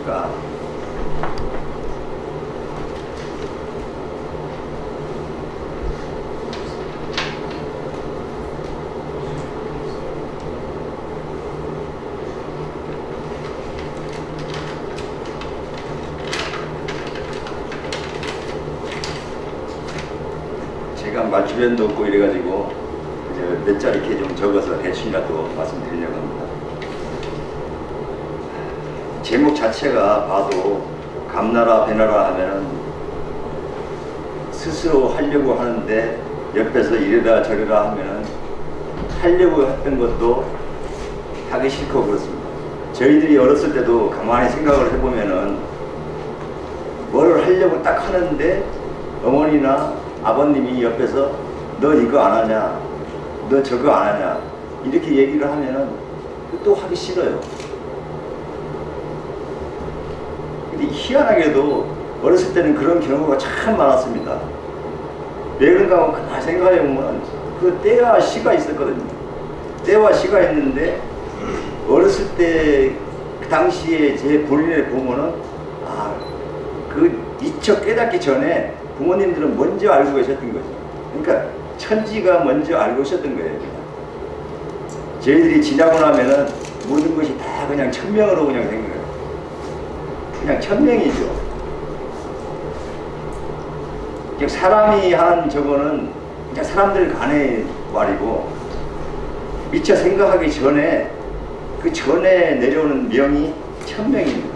않습니까? 제가 말주변도 없고 이래가지고 몇 자 이렇게 좀 적어서 대충이라도 말씀드리려고 합니다. 제목 자체가 봐도 감나라 배나라 하면은 스스로 하려고 하는데 옆에서 이래라 저래라 하면은 하려고 했던 것도 하기 싫고 그렇습니다. 저희들이 어렸을 때도 가만히 생각을 해보면은 뭐를 하려고 딱 하는데 어머니나 아버님이 옆에서 너 이거 안 하냐, 너 저거 안 하냐 이렇게 얘기를 하면은 또 하기 싫어요. 근데 희한하게도 어렸을 때는 그런 경우가 참 많았습니다. 왜 그런가 하면 가만히 생각해 보면 그 때와 시가 있었거든요. 때와 시가 있는데 어렸을 때 그 당시에 제 본인을 보면은 그 미처 깨닫기 전에 부모님들은 먼저 알고 계셨던 거죠. 그러니까 천지가 먼저 알고 있었던 거예요. 저희들이 지나고 나면은 모든 것이 다 그냥 천명으로 그냥 된 거예요. 그냥 천명이죠. 사람이 하는 저거는 그냥 사람들 간의 말이고 미처 생각하기 전에 그 전에 내려오는 명이 천명입니다.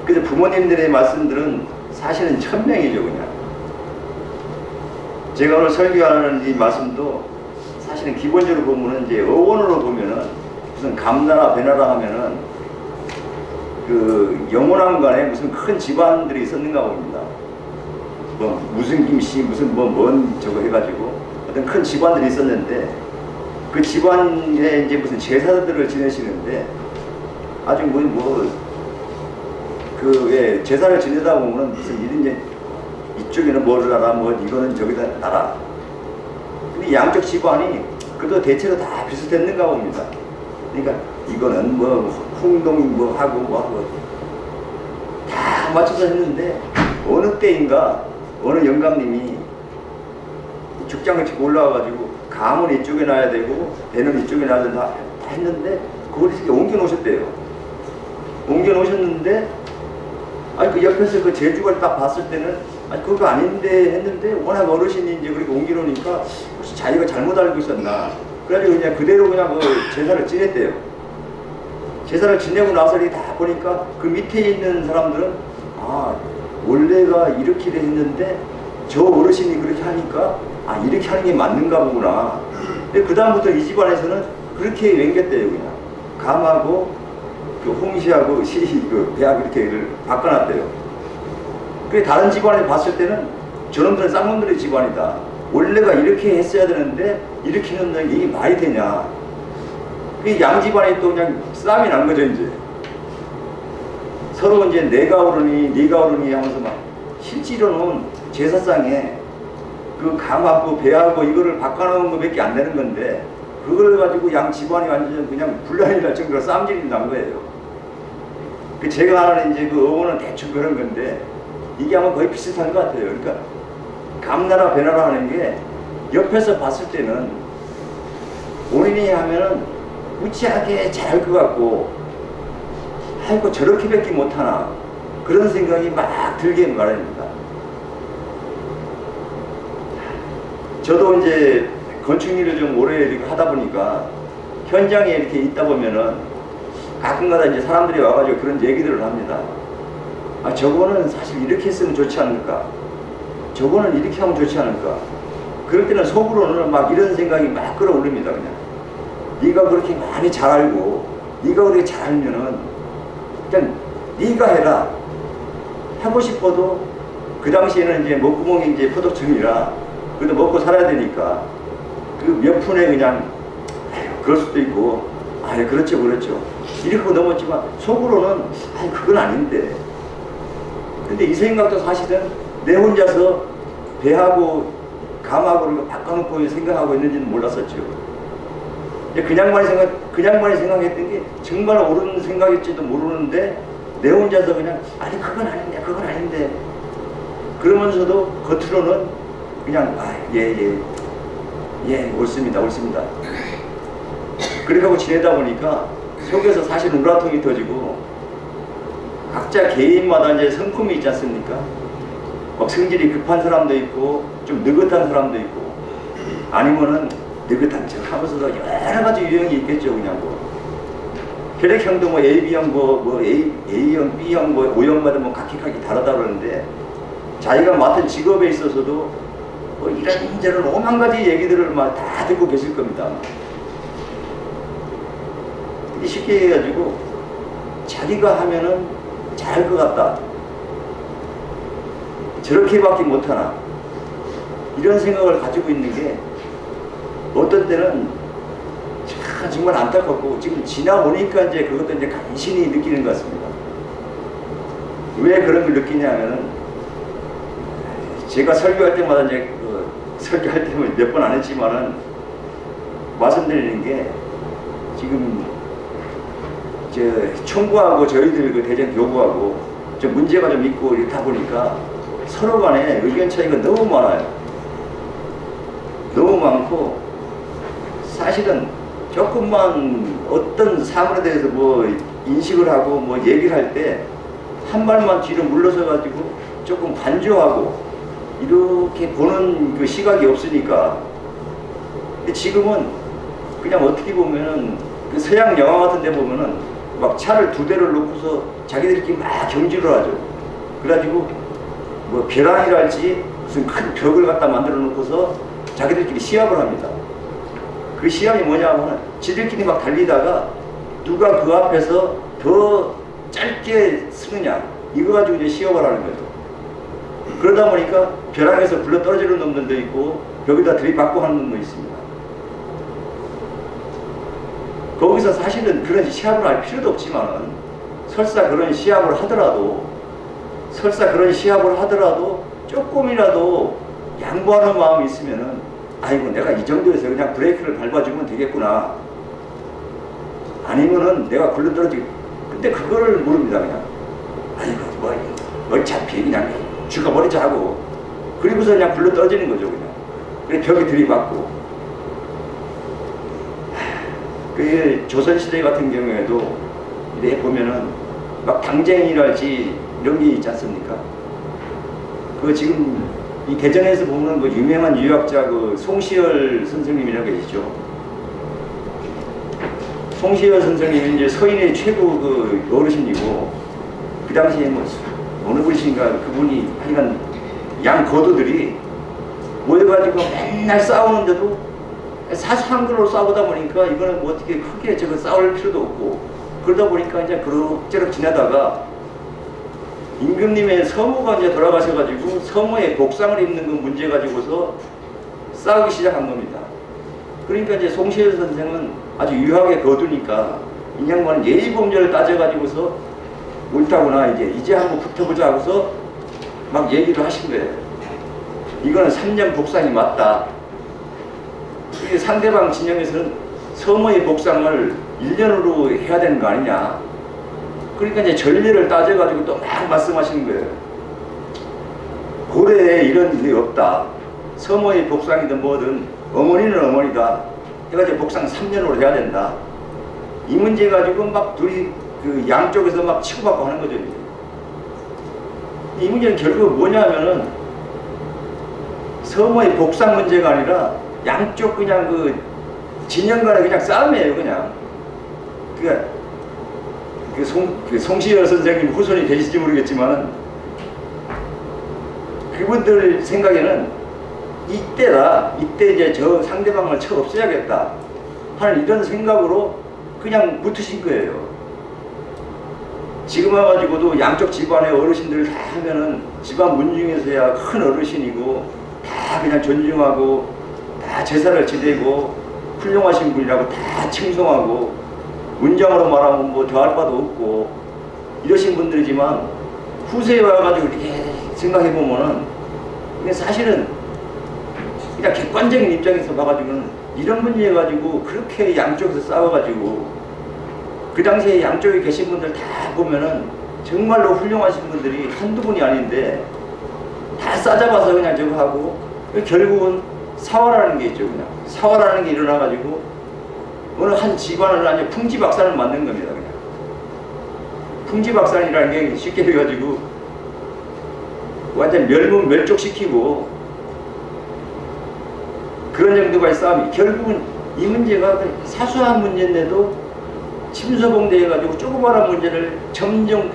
그래서 부모님들의 말씀들은 사실은 천명이죠, 그냥. 제가 오늘 설교하는 이 말씀도 사실은 기본적으로 보면은 이제 어원으로 보면은 무슨 감나라 배나라 하면은 그 영원한 간에 무슨 큰 집안들이 있었는가 봅니다. 뭐 무슨 김씨 무슨 뭔 저거 해가지고 어떤 큰 집안들이 있었는데 그 집안에 이제 무슨 제사들을 지내시는데 아주 왜 제사를 지내다 보면은 무슨 이제 이쪽에는 뭐를 하라 뭐 이거는 저기다 놔라. 근데 양쪽 집안이 그래도 대체로 다 비슷했는가 봅니다. 그러니까 이거는 뭐 흥동이 뭐 하고 다 맞춰서 했는데 어느 때인가 어느 영감님이 죽장을 치고 올라와가지고 감은 이쪽에 놔야 되고 배는 이쪽에 놔야 된다 다 했는데 그걸 이렇게 옮겨 놓으셨대요. 옮겨 놓으셨는데 그 옆에서 그 제주를 딱 봤을 때는 그거 아닌데 했는데 워낙 어르신이 이제 그렇게 옮겨 놓으니까 혹시 자기가 잘못 알고 있었나 그래가지고 그냥 그대로 그냥 그 제사를 지냈대요. 제사를 지내고 나서 다 보니까 그 밑에 있는 사람들은 원래가 이렇게 했는데 저 어르신이 그렇게 하니까 이렇게 하는 게 맞는가 보구나. 근데 그 다음부터 이 집안에서는 그렇게 맹겼대요. 그냥 감하고 그 홍시하고 그 배하고 이렇게 바꿔놨대요. 그래 다른 집안에 봤을 때는 저놈들은 쌍놈들의 집안이다. 원래가 이렇게 했어야 되는데 이렇게 했는데 이게 말이 되냐. 그 양 집안이 또 그냥 싸움이 난 거죠. 이제 서로 이제 내가 오르니 네가 오르니 하면서 막 실제로는 제사상에 그 감하고 배하고 이거를 바꿔놓은 것밖에 안 되는 건데 그걸 가지고 양 집안이 완전 그냥 분란이 날 정도로 싸움질이 난 거예요. 그 제가 하는 이제 그 어원은 대충 그런 건데 이게 아마 거의 비슷한 것 같아요. 그러니까 감나라 배나라 하는 게 옆에서 봤을 때는 본인이 하면은 무지하게 잘할 것 같고 아이고 저렇게밖에 못하나 그런 생각이 막 들게 말입니다. 저도 이제 건축 일을 좀 오래 이렇게 하다 보니까 현장에 이렇게 있다 보면은 가끔가다 이제 사람들이 와가지고 그런 얘기들을 합니다. 저거는 사실 이렇게 했으면 좋지 않을까? 저거는 이렇게 하면 좋지 않을까? 그럴 때는 속으로는 막 이런 생각이 막 끌어올립니다. 그냥 네가 그렇게 많이 잘 알고 네가 그렇게 잘 알면은 그냥 네가 해라. 하고 싶어도 그 당시에는 이제 목구멍이 이제 포도청이라 그래도 먹고 살아야 되니까 그 몇 푼에 그냥 그럴 수도 있고 그렇죠 이렇게 넘었지만 속으로는 그건 아닌데 근데 이 생각도 사실은 내 혼자서 배하고 감하고 바꿔놓고 생각하고 있는지는 몰랐었죠. 그냥만이 생각했던 게 정말 옳은 생각일지도 모르는데 내 혼자서 그냥 아니 그건 아닌데 그러면서도 겉으로는 그냥 예 옳습니다 그렇게 하고 지내다 보니까 속에서 사실 우라통이 터지고 각자 개인마다 이제 성품이 있지 않습니까? 막 성질이 급한 사람도 있고 좀 느긋한 사람도 있고 아니면은 느긋한 척 하면서도 여러 가지 유형이 있겠죠. 그냥 뭐 혈액형도 뭐 AB형 A형 B형 O형마다 뭐 각기 다르다 그러는데 자기가 맡은 직업에 있어서도 뭐 이런저런 오만 가지 얘기들을 막 다 듣고 계실 겁니다. 쉽게 해가지고 자기가 하면은 잘할 것 같다. 저렇게밖에 못하나. 이런 생각을 가지고 있는 게 어떤 때는 정말 안타깝고 지금 지나오니까 이제 그것도 이제 간신히 느끼는 것 같습니다. 왜 그런 걸 느끼냐 하면은 제가 설교할 때마다 이제 설교할 때는 몇 번 안 했지만은 말씀드리는 게 지금 총부하고 저희들 그 대전 교부하고 좀 문제가 좀 있고 이렇다 보니까 서로 간에 의견 차이가 너무 많아요. 너무 많고 사실은 조금만 어떤 사물에 대해서 뭐 인식을 하고 뭐 얘기를 할 때 한 발만 뒤로 물러서 가지고 조금 관조하고 이렇게 보는 그 시각이 없으니까 지금은 그냥 어떻게 보면은 그 서양 영화 같은 데 보면은 막 차를 두 대를 놓고서 자기들끼리 막 경주를 하죠. 그래가지고 뭐 벼랑이랄지 무슨 큰 벽을 갖다 만들어 놓고서 자기들끼리 시합을 합니다. 그 시합이 뭐냐 하면 지들끼리 막 달리다가 누가 그 앞에서 더 짧게 쓰느냐 이거 가지고 이제 시합을 하는 거죠. 그러다 보니까 벼랑에서 굴러 떨어지는 놈들도 있고 벽에다 들이받고 하는 놈도 있습니다. 거기서 사실은 그런 시합을 할 필요도 없지만 설사 그런 시합을 하더라도 조금이라도 양보하는 마음이 있으면은 아이고 내가 이 정도에서 그냥 브레이크를 밟아주면 되겠구나 아니면은 내가 굴러 떨어지고 근데 그거를 모릅니다. 그냥 아이고 뭐 어차피 그냥 죽어버리자 하고 그리고서 그냥 굴러 떨어지는 거죠. 그냥 벽에 들이받고 그 조선시대 같은 경우에도 이래 보면은 막 당쟁이랄지 이런 게 있지 않습니까? 그 지금 이 대전에서 보면 그 유명한 유학자 그 송시열 선생님이라고 계시죠. 송시열 선생님이 이제 서인의 최고 그 어르신이고 그 당시에 뭐 어느 분이신가 그분이 하여간 양 거도들이 모여가지고 맨날 싸우는데도 사소한 걸로 싸우다 보니까 이거는 뭐 어떻게 크게 싸울 필요도 없고 그러다 보니까 이제 그럭저럭 지나다가 임금님의 서무가 이제 돌아가셔가지고 서무의 복상을 입는 그 문제 가지고서 싸우기 시작한 겁니다. 그러니까 이제 송시열 선생은 아주 유하게 거두니까 이 양반은 예의범절을 따져가지고서 옳다구나 이제 한번 붙어보자 하고서 막 얘기를 하신 거예요. 이거는 3년 복상이 맞다. 이게 상대방 진영에서는 서무의 복상을 1년으로 해야 되는 거 아니냐. 그러니까 이제 전례를 따져가지고 또 막 말씀하시는 거예요. 고래에 이런 일이 없다. 서무의 복상이든 뭐든 어머니는 어머니다. 해가지고 복상 3년으로 해야 된다. 이 문제 가지고 막 둘이 그 양쪽에서 막 치고받고 하는 거죠. 이제. 이 문제는 결국 뭐냐면은 서무의 복상 문제가 아니라 양쪽 그냥 그 진영 간에 그냥 싸움이에요. 그냥. 그러니까 그 송시열 선생님 후손이 계실지 모르겠지만은 그분들 생각에는 이때 이제 저 상대방을 쳐 없애야겠다 하는 이런 생각으로 그냥 붙으신 거예요. 지금 와가지고도 양쪽 집안의 어르신들 다 하면은 집안 문중에서야 큰 어르신이고 다 그냥 존중하고 다 제사를 지내고 훌륭하신 분이라고 다 칭송하고 문장으로 말하면 뭐 더할 바도 없고 이러신 분들이지만 후세에 와가지고 이렇게 생각해보면은 이게 사실은 그냥 객관적인 입장에서 봐가지고는 이런 문제 가지고 그렇게 양쪽에서 싸워가지고 그 당시에 양쪽에 계신 분들 다 보면은 정말로 훌륭하신 분들이 한두 분이 아닌데 다 싸잡아서 그냥 저거 하고 결국은 사화라는 게 있죠. 그냥 사화라는 게 일어나가지고 어느 한 집안을 완전 풍지박산을 만든 겁니다. 그냥 풍지박산이라는 게 쉽게 해가지고 완전 멸족시키고 그런 정도까지 싸움이 결국은 이 문제가 사소한 문제인데도 침소봉대 해가지고 조그마한 문제를 점점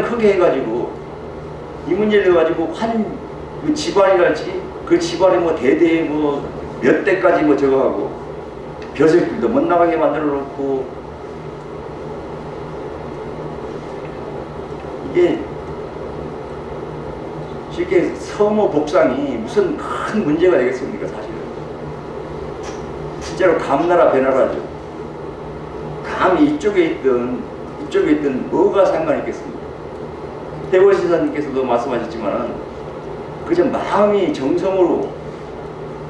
크게 해가지고 이 문제를 가지고 한 그 집안이랄지 그 집안에 뭐 대대에 뭐 몇 대까지 뭐 저거 하고 벼슬길도 못 나가게 만들어 놓고 이게 쉽게 서모 복상이 무슨 큰 문제가 되겠습니까? 사실은 진짜로 감나라 배나라죠. 감이 이쪽에 있든 뭐가 상관이 있겠습니까? 대월신사님께서도 말씀하셨지만은 그저 마음이 정성으로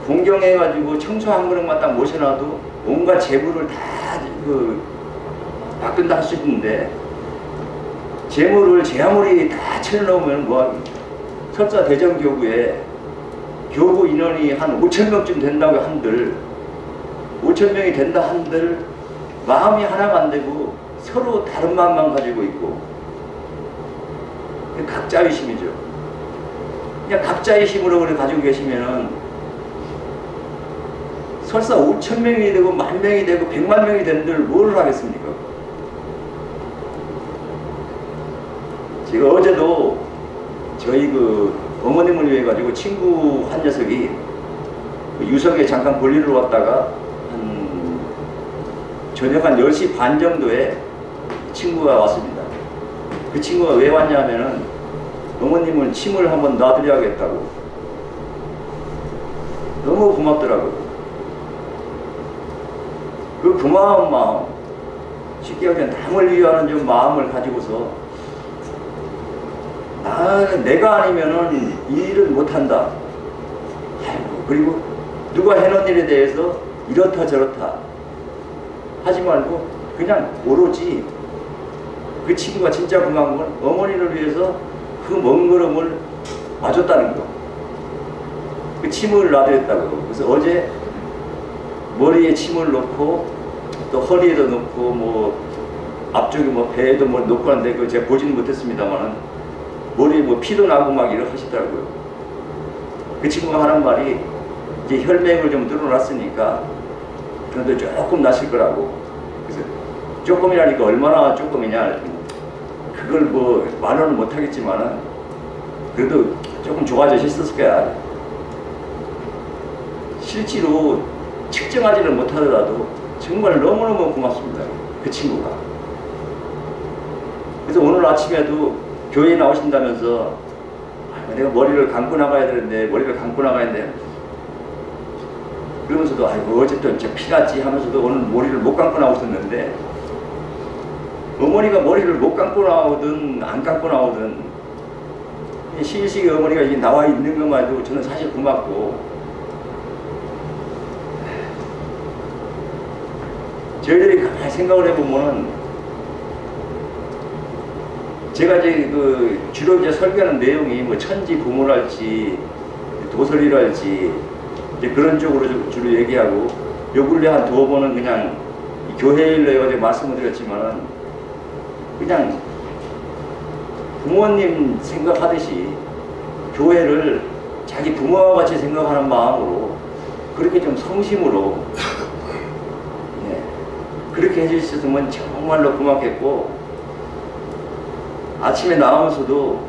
공경해가지고 청소 한 그릇만 딱 모셔놔도 온갖 재물을 다 바꾼다 할 수 있는데 재물을 제 아무리 다 채워놓으면 뭐합니까? 설사 대전교구에 교구 인원이 한 5,000명쯤 된다고 한들 5,000명이 된다 한들 마음이 하나가 안 되고 서로 다른 마음만 가지고 있고 각자의 힘이죠. 그냥 각자의 힘으로 그래 가지고 계시면은 설사 5,000명이 되고 10,000명이 되고 100만 명이 된들 뭘 하겠습니까? 제가 어제도 저희 그 어머님을 위해 가지고 친구 한 녀석이 그 유석에 잠깐 볼일을 왔다가 한 저녁 한 10시 반 정도에 친구가 왔습니다. 그 친구가 왜 왔냐면은 어머님은 침을 한번 놔드려야겠다고. 너무 고맙더라고요. 그 고마운 마음, 쉽게 얘기하면 남을 위하는 좀 마음을 가지고서 내가 아니면은 이 일을 못한다. 아이고, 그리고 누가 해놓은 일에 대해서 이렇다 저렇다 하지 말고 그냥 오로지 그 친구가 진짜 고마운 건 어머니를 위해서 그 먼 걸음을 와줬다는 거. 그 침을 놔드렸다고. 그래서 어제 머리에 침을 놓고 또 허리에도 놓고 뭐 앞쪽에 뭐 배에도 뭐 놓고 하는데 그 제가 보지는 못했습니다만은 머리에 뭐 피도 나고 막 이렇게 하시더라고요. 그 친구가 하는 말이 이제 혈맥을 좀 늘어났으니까 그래도 조금 나실 거라고. 그래서 조금이라니까 얼마나 조금이냐. 그걸 뭐 말로는 못하겠지만은 그래도 조금 좋아지셨을 거야. 실제로 측정하지는 못하더라도 정말 너무너무 고맙습니다. 그 친구가. 그래서 오늘 아침에도 교회에 나오신다면서 내가 머리를 감고 나가야 되는데 그러면서도 아이고 어쨌든 피 났지 하면서도 오늘 머리를 못 감고 나오셨는데 어머니가 머리를 못 감고 나오든 안 감고 나오든 시일식의 어머니가 이제 나와 있는 것만 해도 저는 사실 고맙고 저희들이 가만히 생각을 해보면은 제가 이제 그 주로 이제 설교하는 내용이 뭐 천지 부모랄지 도설이랄지 이제 그런 쪽으로 주로 얘기하고 요 근래 한 2번은 그냥 교회일로 어제 말씀을 드렸지만은 그냥 부모님 생각하듯이 교회를 자기 부모와 같이 생각하는 마음으로 그렇게 좀 성심으로 그렇게 해주셨으면 정말로 고맙겠고 아침에 나오면서도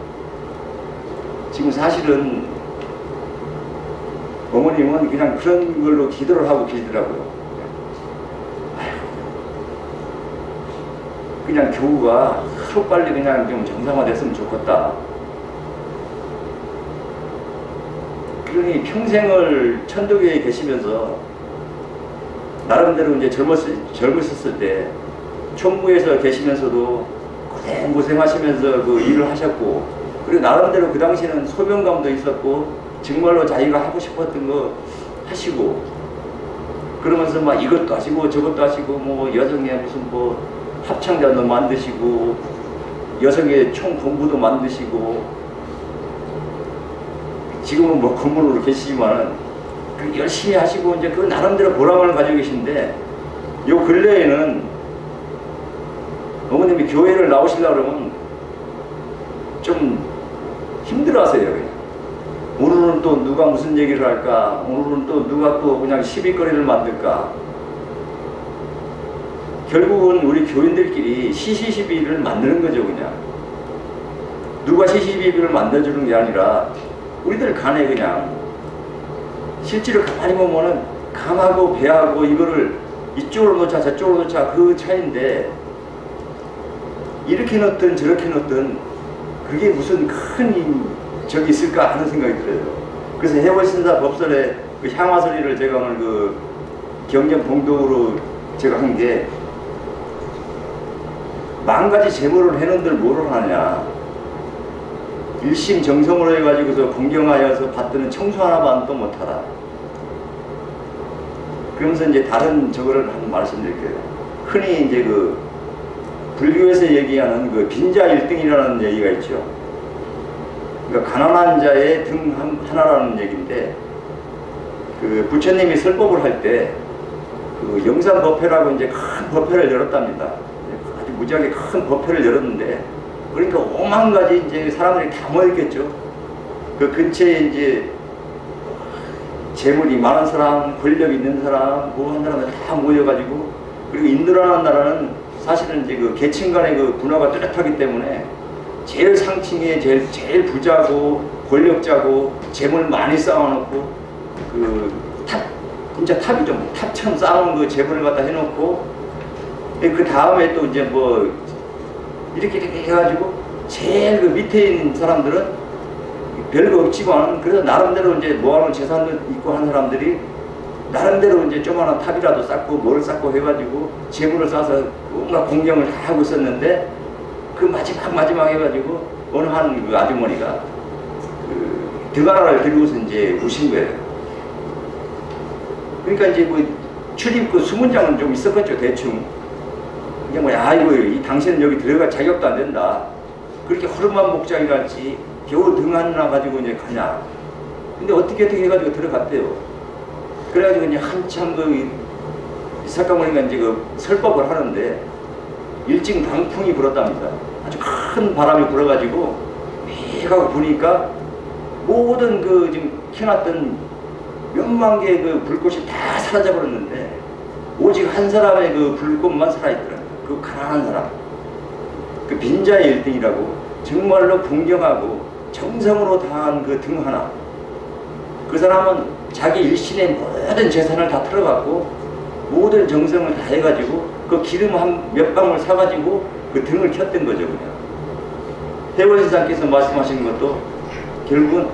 지금 사실은 어머님은 그냥 그런 걸로 기도를 하고 계시더라고요. 그냥 교우가 하루빨리 그냥 좀 정상화됐으면 좋겠다. 그러니 평생을 천도교회에 계시면서 나름대로 이제 젊으셨을 때 총무에서 계시면서도 고생하시면서 그 일을 하셨고 그리고 나름대로 그 당시에는 소명감도 있었고 정말로 자기가 하고 싶었던 거 하시고 그러면서 막 이것도 하시고 저것도 하시고 뭐 여성의 무슨 뭐 합창단도 만드시고 여성의 총 본부도 만드시고 지금은 뭐 건물로 계시지만 그 열심히 하시고 이제 그 나름대로 보람을 가지고 계신데 요 근래에는 어머님이 교회를 나오시려고 그러면 좀 힘들어하세요. 그냥. 오늘은 또 누가 무슨 얘기를 할까? 오늘은 또 누가 또 그냥 시비거리를 만들까? 결국은 우리 교인들끼리 시시비비를 만드는 거죠, 그냥. 누가 시시비비를 만들어주는 게 아니라 우리들 간에 그냥 실제로 가만히 보면은 감하고 배하고 이거를 이쪽으로 놓자 저쪽으로 놓자 그 차이인데 이렇게 넣든 저렇게 넣든 그게 무슨 큰 적이 있을까 하는 생각이 들어요. 그래서 해월신사 법설의 그 향화설리를 제가 오늘 그 경전 봉독으로 제가 한 게 만 가지 제물을 해놓은들 뭐를 하냐. 일심정성으로 해가지고서 공경하여서 받드는 청소 하나만 또 못하라. 그러면서 이제 다른 저거를 한번 말씀드릴게요. 흔히 이제 그 불교에서 얘기하는 그 빈자 일등이라는 얘기가 있죠. 그러니까 가난한 자의 등 하나라는 얘기인데 그 부처님이 설법을 할 때 그 영산법회라고 이제 큰 법회를 열었답니다. 아주 무지하게 큰 법회를 열었는데 그러니까 5만 가지 이제 사람들이 다 모였겠죠. 그 근처에 이제 재물이 많은 사람, 권력 있는 사람, 뭐 한 사람들 다 모여가지고 그리고 인도라는 나라는 사실은 이제 그 계층 간의 그 분화가 뚜렷하기 때문에 제일 상층에 제일 부자고 권력자고 재물 많이 쌓아놓고 그 진짜 탑이죠. 탑처럼 쌓아놓은 그 재물을 갖다 해놓고 그 다음에 또 이제 뭐 이렇게 해가지고 제일 그 밑에 있는 사람들은 별거 없지만 그래서 나름대로 이제 모아놓은 재산도 있고 한 사람들이 나름대로 이제 조그마한 탑이라도 쌓고 뭘 쌓고 해가지고 재물을 쌓아서 뭔가 공경을 다 하고 있었는데 그 마지막 해가지고 어느 한 그 아주머니가 그 드가라를 들고서 이제 오신 거예요. 그러니까 이제 뭐 출입 그 수문장은 좀 있었겠죠, 대충. 그냥 뭐, 아이고, 이 당신은 여기 들어갈 자격도 안 된다. 그렇게 허름한 목장이랄지 겨우 등 하나 가지고 이제 가냐. 근데 어떻게 해가지고 들어갔대요. 그래가지고 이제 한참 그 이삭가모니가 이제 그 설법을 하는데 일찍 강풍이 불었답니다. 아주 큰 바람이 불어가지고 매가고 부니까 모든 그 지금 켜놨던 몇만 개의 그 불꽃이 다 사라져버렸는데 오직 한 사람의 그 불꽃만 살아있더라고요. 그 가난한 사람. 그 빈자의 1등이라고 정말로 공경하고 정성으로 다한 그 등 하나. 그 사람은 자기 일신의 모든 재산을 다 털어갖고 모든 정성을 다 해가지고 그 기름 한 몇 방울 사가지고 그 등을 켰던 거죠, 그냥. 해월신사께서 말씀하신 것도 결국은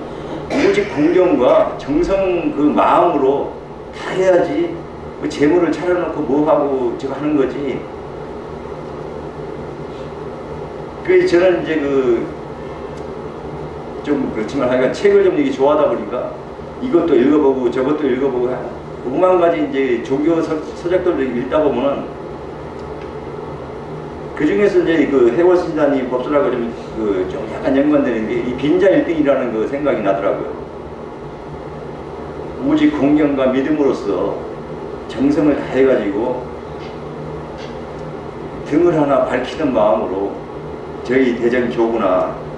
오직 공경과 정성 그 마음으로 다 해야지 뭐 재물을 차려놓고 뭐하고 저거 하는 거지. 그래서 저는 이제 그 좀 그렇지만 하여간 책을 좀 이게 좋아하다 보니까 이것도 읽어보고 저것도 읽어보고 5만 가지 이제 종교 서적들도 읽다 보면은 그 중에서 이제 그 해월신사님 법설하고 좀 약간 연관되는 게 이 빈자 1등이라는 그 생각이 나더라고요. 오직 공경과 믿음으로써 정성을 다해가지고 등을 하나 밝히는 마음으로 저희 대전교구나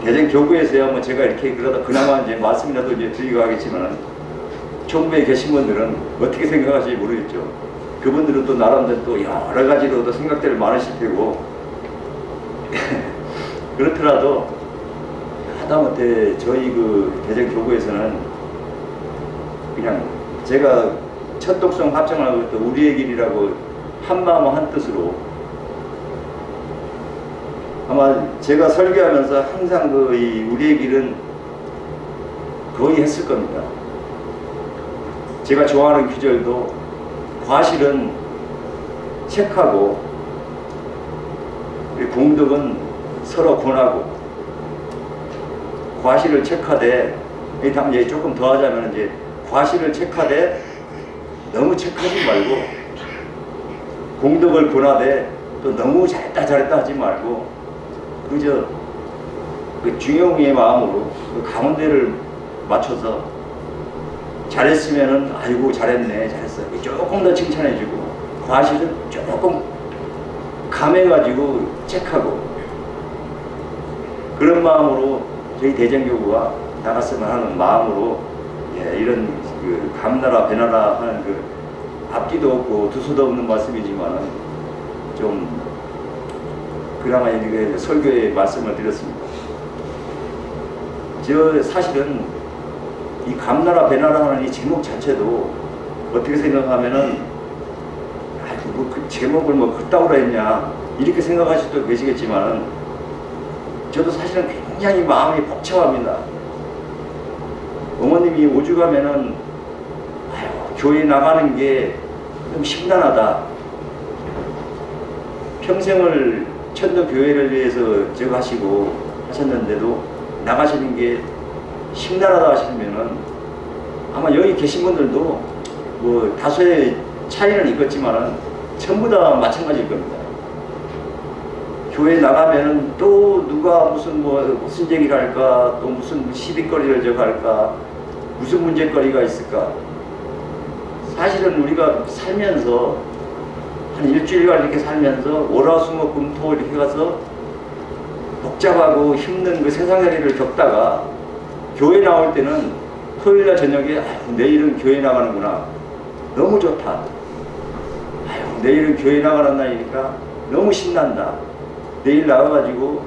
대전교구에서야 뭐 제가 이렇게 그러다 그나마 이제 말씀이라도 이제 드리고 하겠지만 총무에 계신 분들은 어떻게 생각하실지 모르겠죠. 그분들은 또 나름대로 또 여러 가지로 또 생각들을 많으실 테고 그렇더라도 하다못해 저희 그 대전교구에서는 그냥 제가 첫 독성 합창을 하고 또 우리의 길이라고 한마음 한뜻으로 아마 제가 설교하면서 항상 그 이 우리의 길은 거의 했을 겁니다. 제가 좋아하는 귀절도 과실은 책하고 공덕은 서로 권하고 과실을 책하되 다음 이제 조금 더 하자면 이제 과실을 책하되 너무 체크하지 말고 공덕을 권하되 또 너무 잘했다 하지 말고 그저 그 중용의 마음으로 그 가운데를 맞춰서 잘했으면은 아이고 잘했네 잘했어 조금 더 칭찬해주고 과실은 조금 감해가지고 체크하고 그런 마음으로 저희 대전교구가 나갔으면 하는 마음으로 예, 이런 그 감나라 배나라 하는 그 앞뒤도 없고 두서도 없는 말씀이지만은 좀 그나마 이렇게 설교의 말씀을 드렸습니다. 저 사실은 이 감나라 배나라 하는 이 제목 자체도 어떻게 생각하면은 아이고 뭐그 제목을 뭐 그따구로 했냐 이렇게 생각하실 수도 계시겠지만은 저도 사실은 굉장히 마음이 벅차합니다. 어머님이 오죽하면은 아유 교회 나가는 게 좀 심란하다. 평생을 천도 교회를 위해서 저거 하시고 하셨는데도 나가시는 게 심란하다 하시면은 아마 여기 계신 분들도 뭐 다소의 차이는 있겠지만은 전부 다 마찬가지일 겁니다. 교회 나가면은 또 누가 무슨 얘기를 할까, 또 무슨 시비거리를 저거 할까, 무슨 문제거리가 있을까. 사실은 우리가 살면서 한 일주일간 이렇게 살면서 월화수목금토 이렇게 가서 복잡하고 힘든 그 세상살이를 겪다가 교회 나올 때는 토요일날 저녁에 아유, 내일은 교회 나가는구나 너무 좋다. 아유, 내일은 교회 나가는 날이니까 너무 신난다. 내일 나가가지고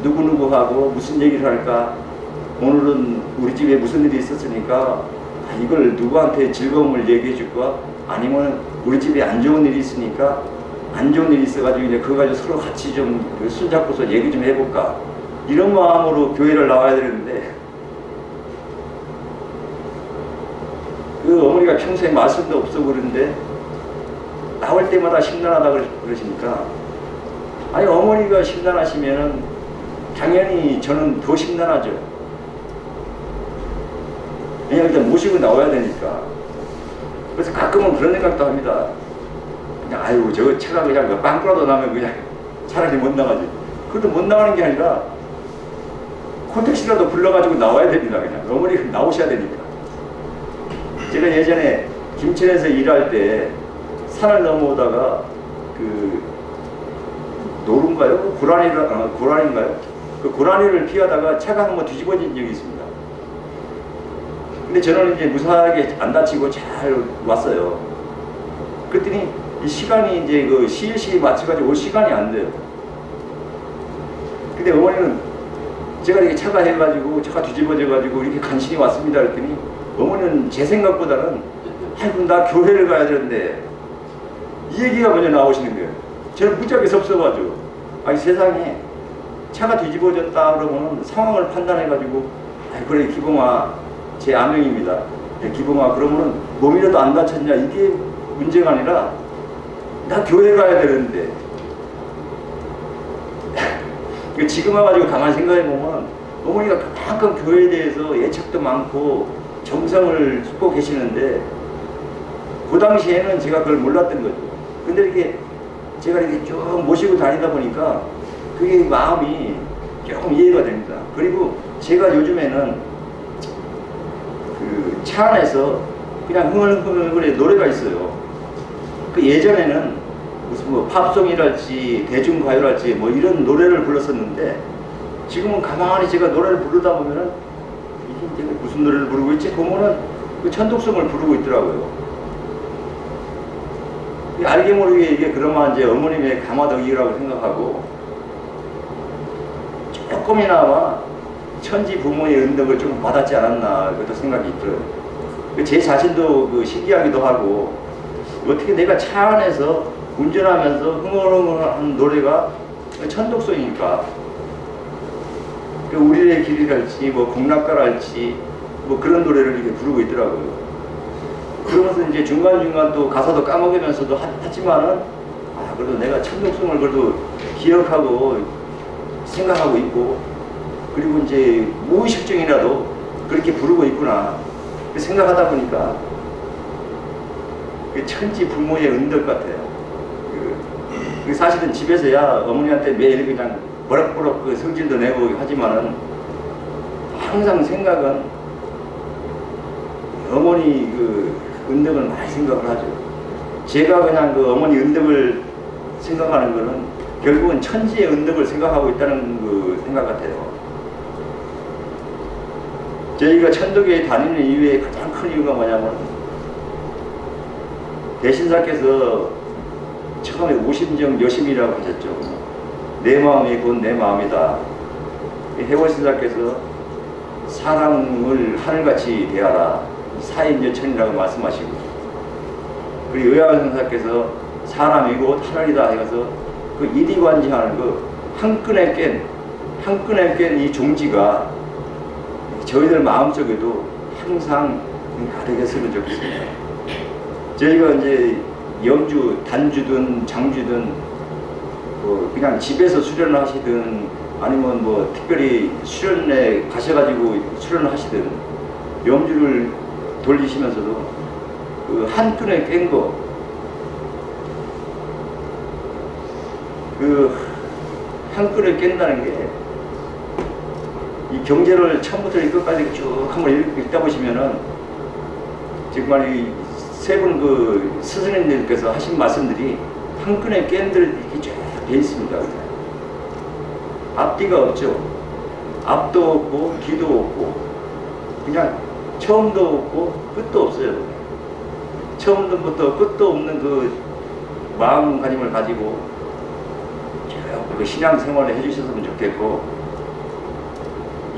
누구누구하고 무슨 얘기를 할까. 오늘은 우리 집에 무슨 일이 있었으니까 이걸 누구한테 즐거움을 얘기해 줄까. 아니면 우리 집에 안 좋은 일이 있으니까 안 좋은 일이 있어가지고 이제 그거 가지고 서로 같이 좀 손잡고서 얘기 좀 해볼까. 이런 마음으로 교회를 나와야 되는데 그 어머니가 평소에 말씀도 없어 그러는데 나올 때마다 심란하다 그러시니까 아니 어머니가 심란하시면은 당연히 저는 더 심란하죠. 왜냐면 일단 모시고 나와야 되니까. 그래서 가끔은 그런 생각도 합니다. 그냥 아유 저 차가 그냥 빵꾸라도 나면 그냥 차라리 못 나가지. 그래도 못 나가는 게 아니라 콘택시라도 불러가지고 나와야 됩니다. 그냥 어머니가 나오셔야 되니까. 제가 예전에 김천에서 일할 때 산을 넘어오다가 그 노루인가요? 고라니인가요? 그 고라니를 피하다가 차가 한번 뒤집어진 적이 있습니다. 근데 저는 이제 무사하게 안 다치고 잘 왔어요. 그랬더니 이 시간이 이제 그 시일시 맞춰가지고 올 시간이 안 돼요. 근데 어머니는 제가 이렇게 차가 해가지고 차가 뒤집어져가지고 이렇게 간신히 왔습니다. 그랬더니 어머니는 제 생각보다는 아이고 나 교회를 가야 되는데 이 얘기가 먼저 나오시는 거예요. 저는 무지하게 섭섭하죠. 아니 세상에 차가 뒤집어졌다 그러면 상황을 판단해가지고 아이 그래 기봉아 제 아명입니다. 기봉아 그러면은 몸이라도 안 다쳤냐 이게 문제가 아니라 나 교회 가야 되는데 지금 와가지고 가만히 생각해보면 어머니가 그만큼 교회에 대해서 애착도 많고 정성을 쏟고 계시는데 그 당시에는 제가 그걸 몰랐던 거죠. 근데 이렇게 제가 이렇게 쭉 모시고 다니다 보니까 그게 마음이 조금 이해가 됩니다. 그리고 제가 요즘에는 그 차 안에서 그냥 흥얼흥얼 노래가 있어요. 그 예전에는 무슨 뭐 팝송이랄지 대중가요랄지 뭐 이런 노래를 불렀었는데 지금은 가만히 제가 노래를 부르다 보면은 이게 이제 무슨 노래를 부르고 있지? 보면은 그 천독성을 부르고 있더라고요. 알게 모르게 이게 그러면 이제 어머님의 가마덕이라고 생각하고 조금이나마 천지 부모의 은덕을 좀 받았지 않았나 그것도 생각이 들어요. 제 자신도 그 신기하기도 하고 어떻게 내가 차 안에서 운전하면서 흥얼흥얼한 노래가 천독성이니까 우리의 길이랄지 뭐 공락가랄지 뭐 그런 노래를 이렇게 부르고 있더라고요. 그러면서 이제 중간중간 또 가사도 까먹으면서도 하지만은 아 그래도 내가 천독성을 그래도 기억하고 생각하고 있고 그리고 이제 무의식적이라도 그렇게 부르고 있구나 생각하다 보니까 천지 부모의 은덕 같아요. 사실은 집에서야 어머니한테 매일 그냥 버럭버럭 그 성질도 내고 하지만은 항상 생각은 어머니 그 은덕을 많이 생각을 하죠. 제가 그냥 그 어머니 은덕을 생각하는 거는 결국은 천지의 은덕을 생각하고 있다는 그 생각 같아요. 저희가 천도교에 다니는 이유의 가장 큰 이유가 뭐냐면 대신사께서 처음에 오심정 여심이라고 하셨죠. 내 마음이 곧 내 마음이다. 해월신사께서 사람을 하늘같이 대하라. 사인여천이라고 말씀하시고, 그리고 의아선사께서 사람이고 하늘이다 해서 그 이리관지하는 그 한 끈에 깬 이 종지가 저희들 마음속에도 항상 가득했으면 좋겠습니다. 저희가 이제 염주, 단주든 장주든 뭐 그냥 집에서 수련을 하시든 아니면 뭐 특별히 수련에 가셔가지고 수련을 하시든 염주를 돌리시면서도 그 한 끈에 깬 거, 그 한 끈에 깬다는 게 이 경제를 처음부터 끝까지 쭉 한번 읽다 보시면은 정말 이 세 분 그 스승님들께서 하신 말씀들이 한 끈에 깬 들 이렇게 쫙 돼 있습니다. 앞뒤가 없죠. 앞도 없고 뒤도 없고 그냥 처음도 없고 끝도 없어요. 처음부터 끝도 없는 그 마음가짐을 가지고 그 신앙생활을 해주셨으면 좋겠고,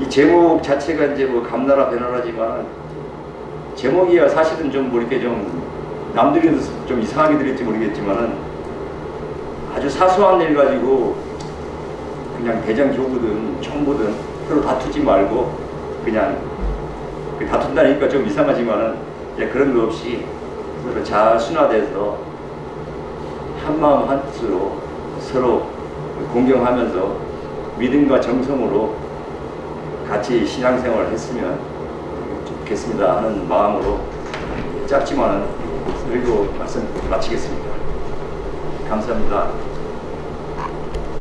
이 제목 자체가 이제 뭐 감나라 배나라지만 제목이야 사실은 좀 뭐 이렇게 좀 남들이 좀 이상하게 들을지 모르겠지만은 아주 사소한 일 가지고 그냥 대장 교부든 총부든 서로 다투지 말고 그냥 다툰다니까 좀 이상하지만은 그런 거 없이 서로 잘 순화돼서 한 마음 한 뜻으로 서로 공경하면서 믿음과 정성으로 같이 신앙생활을 했으면 좋겠습니다 하는 마음으로 짧지만은 그리고 말씀 마치겠습니다. 감사합니다.